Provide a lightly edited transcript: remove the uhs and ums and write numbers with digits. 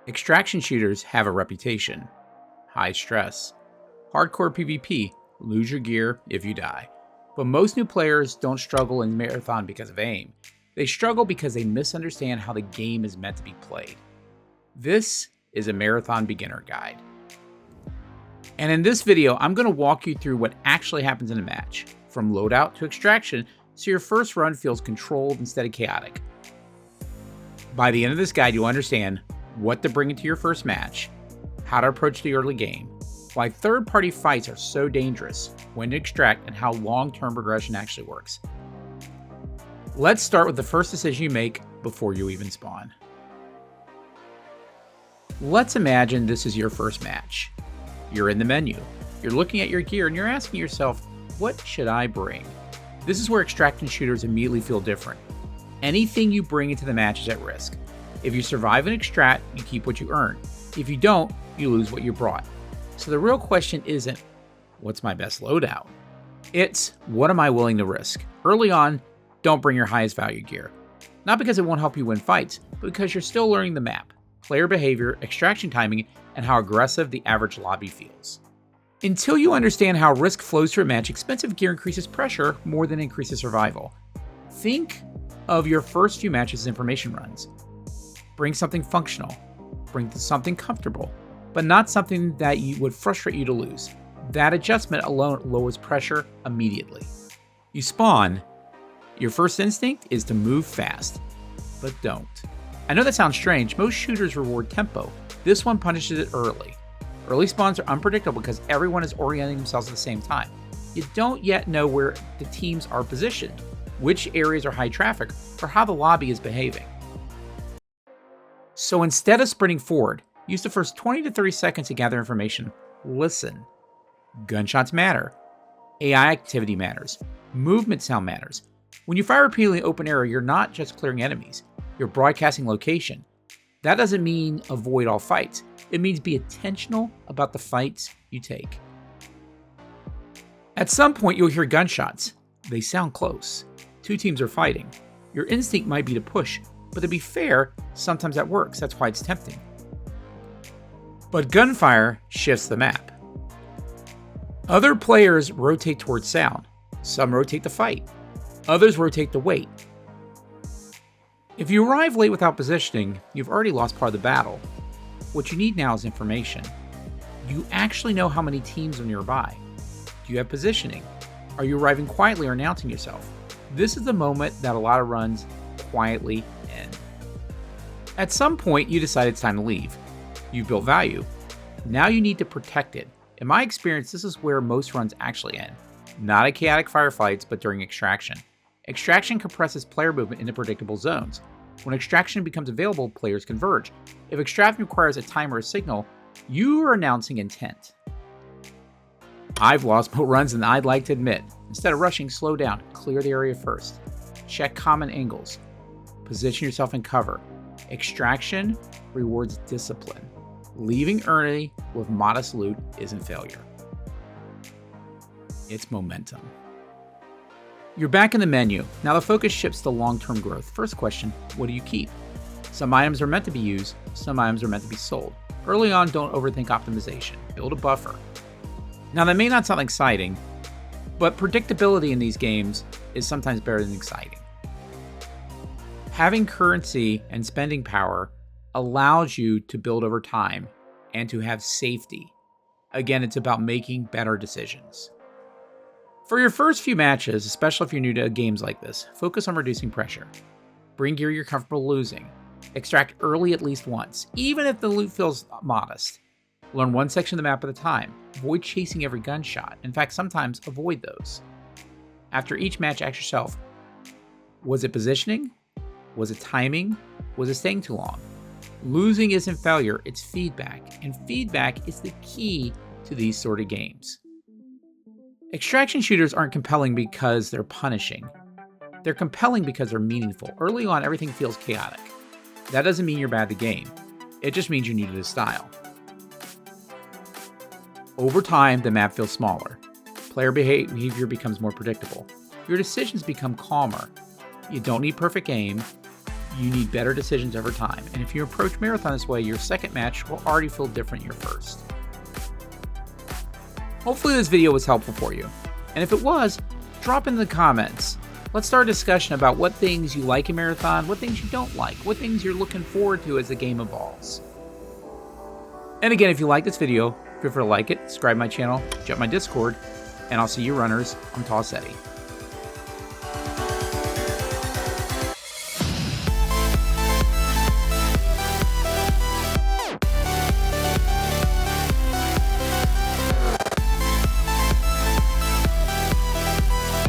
Extraction shooters have a reputation: high stress. Hardcore PvP, lose your gear if you die. But most new players don't struggle in Marathon because of aim. They struggle because they misunderstand how the game is meant to be played. This is a Marathon beginner guide. And in this video, I'm going to walk you through what actually happens in a match, from loadout to extraction, so your first run feels controlled instead of chaotic. By the end of this guide, you'll understand what to bring into your first match, how to approach the early game, why third-party fights are so dangerous, when to extract, and how long-term progression actually works. Let's start with the first decision you make before you even spawn. Let's imagine this is your first match. You're in the menu. You're looking at your gear and you're asking yourself, what should I bring? This is where extraction shooters immediately feel different. Anything you bring into the match is at risk. If you survive and extract, you keep what you earn. If you don't, you lose what you brought. So the real question isn't, what's my best loadout? It's, what am I willing to risk? Early on, don't bring your highest value gear. Not because it won't help you win fights, but because you're still learning the map, player behavior, extraction timing, and how aggressive the average lobby feels. Until you understand how risk flows through a match, expensive gear increases pressure more than increases survival. Think of your first few matches as information runs. Bring something functional. Bring something comfortable, but not something that would frustrate you to lose. That adjustment alone lowers pressure immediately. You spawn. Your first instinct is to move fast, but don't. I know that sounds strange. Most shooters reward tempo. This one punishes it early. Early spawns are unpredictable because everyone is orienting themselves at the same time. You don't yet know where the teams are positioned, which areas are high traffic, or how the lobby is behaving. So instead of sprinting forward, use the first 20 to 30 seconds to gather information. Listen. Gunshots matter. AI activity matters. Movement sound matters. When you fire repeatedly in open area, you're not just clearing enemies. You're broadcasting location. That doesn't mean avoid all fights. It means be intentional about the fights you take. At some point, you'll hear gunshots. They sound close. Two teams are fighting. Your instinct might be to push, but to be fair, sometimes that works. That's why it's tempting. But gunfire shifts the map. Other players rotate towards sound. Some rotate the fight. Others rotate the weight. If you arrive late without positioning, you've already lost part of the battle. What you need now is information. Do you actually know how many teams are nearby? Do you have positioning? Are you arriving quietly or announcing yourself? This is the moment that a lot of runs quietly end. At some point, you decide it's time to leave. You've built value. Now you need to protect it. In my experience, this is where most runs actually end. Not at chaotic firefights, but during extraction. Extraction compresses player movement into predictable zones. When extraction becomes available, players converge. If extraction requires a timer or signal, you are announcing intent. I've lost more runs than I'd like to admit. Instead of rushing, slow down, clear the area first. Check common angles. Position yourself in cover. Extraction rewards discipline. Leaving early with modest loot isn't failure. It's momentum. You're back in the menu. Now the focus shifts to long-term growth. First question, what do you keep? Some items are meant to be used, some items are meant to be sold. Early on, don't overthink optimization. Build a buffer. Now that may not sound exciting, but predictability in these games is sometimes better than exciting. Having currency and spending power allows you to build over time and to have safety. Again, it's about making better decisions. For your first few matches, especially if you're new to games like this, focus on reducing pressure. Bring gear you're comfortable losing. Extract early at least once, even if the loot feels modest. Learn one section of the map at a time. Avoid chasing every gunshot. In fact, sometimes avoid those. After each match, ask yourself, was it positioning? Was it timing? Was it staying too long? Losing isn't failure, it's feedback. And feedback is the key to these sort of games. Extraction shooters aren't compelling because they're punishing. They're compelling because they're meaningful. Early on, everything feels chaotic. That doesn't mean you're bad at the game. It just means you're new to the style. Over time, the map feels smaller. Player behavior becomes more predictable. Your decisions become calmer. You don't need perfect aim. You need better decisions over time, and if you approach marathon this way, your second match will already feel different your first. Hopefully this video was helpful for you, and if it was, drop in the comments. Let's start a discussion about what things you like in marathon, what things you don't like, what things you're looking forward to as the game evolves. And again, if you like this video, feel free to like it, subscribe to my channel, jump my Discord, and I'll see you runners on Tall City.